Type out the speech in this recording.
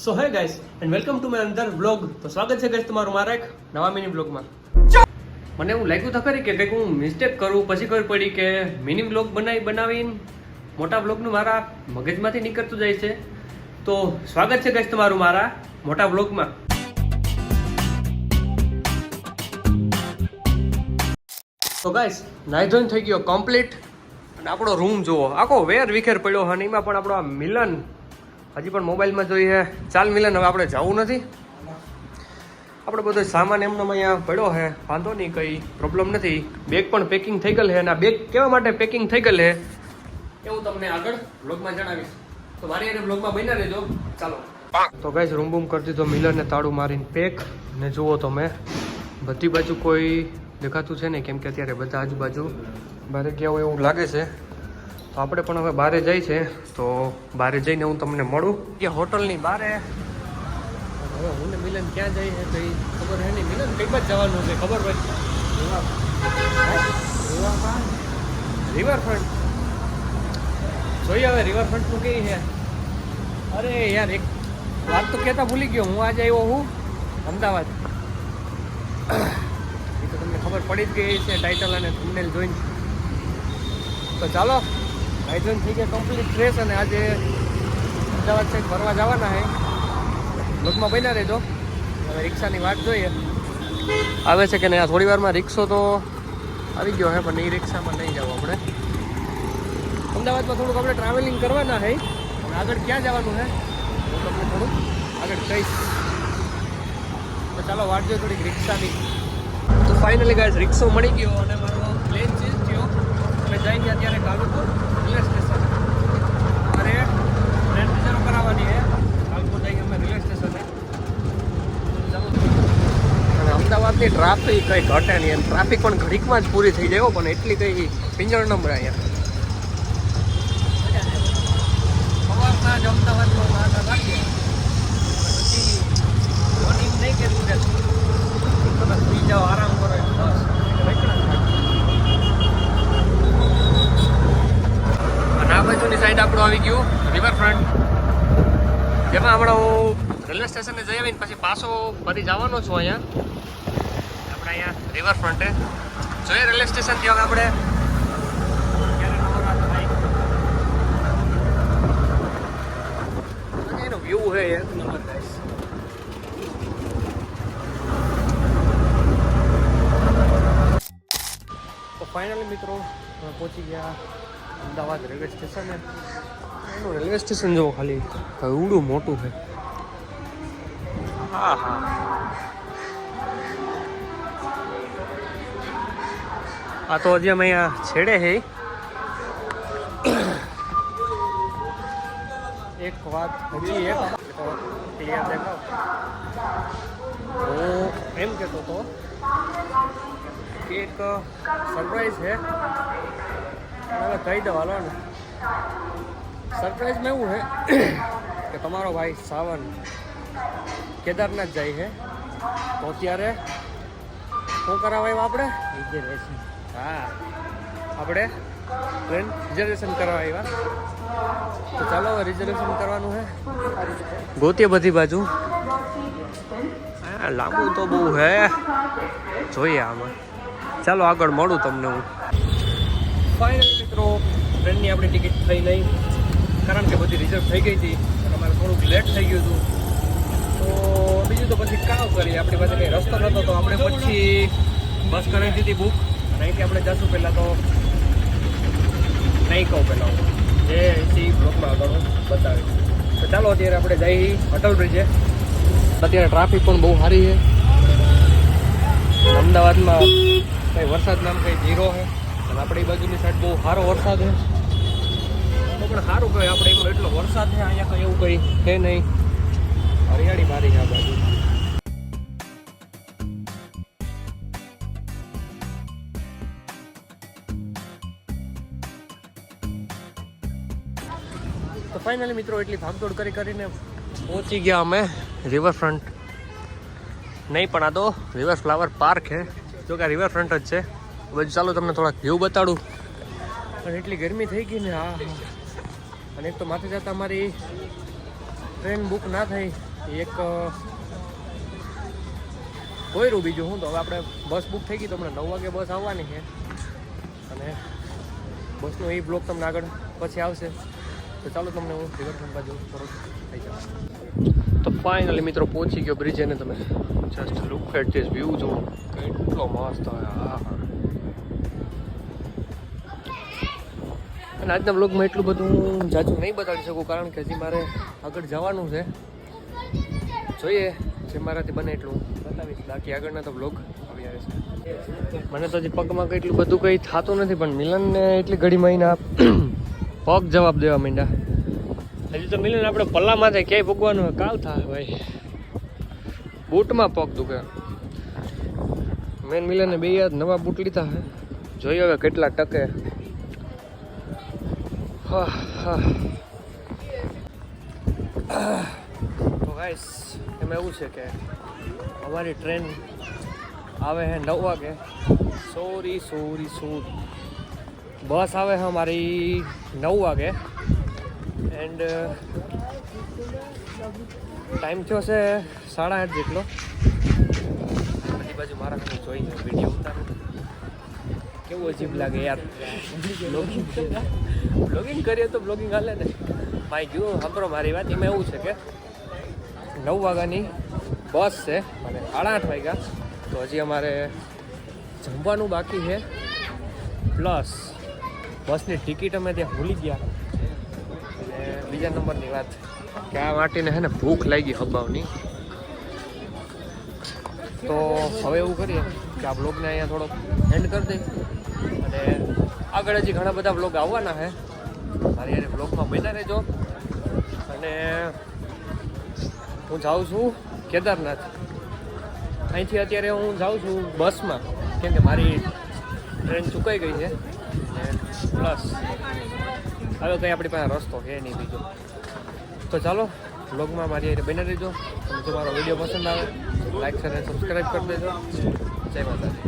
સો હે guys and welcome to my another vlog. તો સ્વાગત છે ગાઈસ તમારું મારા એક નવા મિની વ્લોગમાં. મને એવું લાગ્યું તો ખરી કે કંઈક હું મિસ્ટેક કરું, પછી ખબર પડી કે મિની વ્લોગ બનાવીને મોટા વ્લોગનું મારા મગજમાંથી નીકળતું જાય છે. તો સ્વાગત છે ગાઈસ તમારું મારા મોટા વ્લોગમાં. તો ગાઈસ નાઈ ધોઈને થઈ ગયો કમ્પ્લીટ અને આપણો રૂમ જુઓ, આખો વેર વિખેર પડ્યો અને એમાં પણ આપણો આ મિલન હજી પણ મોબાઈલમાં જોઈએ. ચાલ મિલન, હવે આપણે જવું નથી, આપણે બધો સામાન એમનો અહીંયા પડ્યો છે, વાંધો નહીં, કંઈ પ્રોબ્લેમ નથી. બેગ પણ પેકિંગ થઈ ગયેલ છે અને આ બેગ કેવા માટે પેકિંગ થઈ ગયેલ છે એવું તમને આગળ વ્લોગમાં જણાવીશ. તો મારી એને વ્લોગમાં બન્યા રહેજો. ચાલો તો ગાઈસ રૂમ બૂમ કરી દીધો મિલનને તાળું મારીને પેક. ને જુઓ તમે બધી બાજુ કોઈ દેખાતું છે ને, કેમ કે અત્યારે બધા આજુબાજુ બહાર ગયા હોય એવું લાગે છે. તો આપણે પણ હવે બહાર જાય છે, તો બહાર જઈને હું તમને મળું કે હોટલની બહાર. હવે હું ને મિલન ક્યાં જાય છે કંઈ ખબર છે નહીં. મિલન કઈ બાજુ જવાનું છે ખબર ભાઈ? રિવરફ્રન્ટ જોઈએ હવે રિવરફ્રન્ટનું કઈ છે. અરે યાર એક વાત તો કહેતા ભૂલી ગયો, હું આજે આવ્યો હું અમદાવાદ. એ તો તમને ખબર પડી જ ગઈ છે ટાઇટલ અને થંબનેલ જોઈને. તો ચાલો આયોજન થઈ ગયા કમ્પ્લીટ ફ્રેશ અને આજે અમદાવાદ સાઈડ ફરવા જવાના છે. બસમાં બન્યા રહેજો. હવે રિક્ષાની વાટ જોઈએ આવે છે કે નહીં. થોડી વારમાં રિક્ષો તો આવી ગયો છે, પણ એ રિક્ષામાં નહીં જવું આપણે. અમદાવાદમાં થોડુંક આપણે ટ્રાવેલિંગ કરવાના છે અને આગળ ક્યાં જવાનું છે હું તમને થોડુંક આગળ કહીશ. તો ચાલો વાટ જોઈએ થોડીક રિક્ષાની. તો ફાઇનલી ગાઈસ રિક્ષો મળી ગયો અને મારો પ્લેન ચેન્જ થયો. અમે જઈ ગયા ત્યારે કાલુપુર રેલવે સ્ટેશન. અરે ટ્રેન રિઝર્વ કરાવવાની છે. કાલુપુર જઈ અમે રેલવે સ્ટેશને. અને અમદાવાદની ટ્રાફિક કંઈ ઘટે નહીં, એમ ટ્રાફિક પણ ઘડીકમાં જ પૂરી થઈ જાય, પણ એટલી કંઈ પિંજર નંબર અહીંયા સવારના જ અમદાવાદમાં નાના લાગીએ પછી મોર્નિંગ નહીં કહેતું કે તમે સુઈ જાઓ, આરામ કરો, બસ અને આ બાજુની સાઈડ આપણું આવી ગયું રિવરફ્રન્ટ, જેમાં હમણાં હું રેલવે સ્ટેશને જઈ આવીને પછી પાછો ફરી જવાનો છું અહીંયા આપણે અહીંયા રિવરફ્રન્ટે. જોઈએ રેલવે સ્ટેશનથી હવે આપણે એનો વ્યૂ છે એક નંબર ગાઈસ. તો ફાઇનલી મિત્રો પહોંચી ગયા અમદાવાદ રેલવે સ્ટેશને. એનું રેલવે સ્ટેશન જુઓ ખાલી એવડું મોટું છે. હા હા આ તો હજી અમે અહીંયા છેડે છે. એક વાત હજી એક ક્લિયર દેખાવ. હું એમ કહેતો હતો કે એક સરપ્રાઈઝ છે, હવે કહી દો હાલો ને. સરપ્રાઈઝમાં એવું છે કે તમારો ભાઈ સાવન કેદારનાથ જાય છે, તો અત્યારે શું કરાવાય આપણે રિઝર્વેશન. હા આપણે ટ્રેન રિઝર્વેશન કરવા આવ્યા. તો ચાલો હવે રિઝર્વેશન કરવાનું છે. ગોતીએ બધી બાજુ. હા લાંબુ તો બહુ હે, જોઈએ આમાં. ચાલો આગળ મળું તમને હું. ફાઇનલી મિત્રો ટ્રેનની આપણી ટિકિટ થઈ નહીં, કારણ કે બધી રિઝર્વ થઈ ગઈ હતી અને અમારે થોડુંક લેટ થઈ ગયું હતું. તો બીજું તો પછી કામ કરીએ, આપણી પાસે કંઈ રસ્તો નહોતો, તો આપણે પછી બસ કરાવી દીધી બુક. અને અહીંથી આપણે જશું પહેલાં તો નહીં કહું, પહેલાં જે એસી બ્લોકમાં આગળ હું બતાવીશ. તો ચાલો અત્યારે આપણે જઈ અટલ બ્રિજે. અત્યારે ટ્રાફિક પણ બહુ સારી છે. અમદાવાદમાં કંઈ વરસાદ નામ કંઈ ઝીરો છે અને આપણી બાજુની સાઈડ બહુ સારો વરસાદ છે. તો પણ સારું કહે આપણે એમાં એટલો વરસાદ છે, અહીંયા કંઈ એવું કંઈ છે નહીં, હરિયાળી મારી છે આ બાજુ. તો ફાઇનલી મિત્રો એટલી ભાગદોડ કરીને પહોંચી ગયા અમે રિવરફ્રન્ટ. નહીં પણ આ તો રિવર ફ્લાવર પાર્ક છે, જો કે રિવરફ્રન્ટ જ છે. બધું ચાલો તમને થોડાક વ્યૂ બતાડું. અને એટલી ગરમી થઈ ગઈ ને, હા. અને એક તો માથે જતા અમારી ટ્રેન બુક ના થઈ એક કોયરું બીજું હું તો હવે આપણે બસ બુક થઈ ગઈ તો હમણાં 9 વાગે બસ આવવાની છે અને બસનો એ બ્લોગ તમને આગળ પછી આવશે તો ચાલો તમને હું રિવરફ્રન્ટ બાજુ થોડુંક થઈ જાઉં. તો ફાઇનલી મિત્રો પહોંચી ગયો બ્રિજ અને તમે just look at this view જુઓ કેટલો મસ્ત હોય. અને આજના બ્લોગમાં એટલું બધું જાજુ નહીં બતાવી શકું કારણ કે હજી મારે આગળ જવાનું છે. જોઈએ જે મારાથી બને એટલું બતાવીશ, બાકી આગળના તો બ્લોગ આવી આવે છે. મને તો હજી પગમાં એટલું બધું કંઈ થતું નથી પણ મિલનને એટલી ઘડી મહિના પગ જવાબ દેવા માંડ્યા. હજી તો મિલન આપણે પલ્લામાં થાય ક્યાંય ભગવાનું હોય કાલ થાય ભાઈ, બૂટમાં પગ દુખે. મેન મિલને 2 નવા બૂટ લીધા હે, જોઈએ હવે કેટલા ટકે. તો ગાઈસ એમાં એવું છે કે અમારી ટ્રેન આવે છે 9 વાગે. સોરી બસ આવે છે અમારી 9 વાગે એન્ડ ટાઈમ થયો છે 8:30 જેટલો. બધી બાજુ મારા ખાલી જોઈ વિડીયો ઉતારું કેવું અજીબ લાગે યાર. બ્લોગિંગ કરીએ તો બ્લોગિંગ હાલે ને ભાઈ. ગયું સાંભળો મારી વાત, એમાં એવું છે કે 9 વાગ્યાની બસ છે અને 8:30 વાગ્યા તો હજી અમારે જમવાનું બાકી છે પ્લસ બસની ટિકિટ અમે ત્યાં ભૂલી ગયા. અને બીજા નંબરની વાત કે આ માટીને છે ને ભૂખ લાગી હબાવની. તો હવે એવું કરીએ કે આ બ્લોગને અહીંયા થોડોક એન્ડ કરી દઈએ અને આગળ હજી ઘણા બધા બ્લોગ આવવાના છે. મારી યાર બ્લોગમાં બન્યા રહેજો. અને હું જાઉં છું કેદારનાથ. અહીંથી અત્યારે હું જાઉં છું બસમાં કેમ કે મારી ટ્રેન ચૂકાઈ ગઈ છે અને પ્લસ હવે કંઈ આપણી પાસે રસ્તો છે નહીં બીજો. તો ચાલો બ્લોગમાં મારી યાર બન્યા રહેજો. અને જો મારો વિડીયો પસંદ આવે લાઈક શેર અને સબસ્ક્રાઈબ કરી દેજો. જય માતાજી.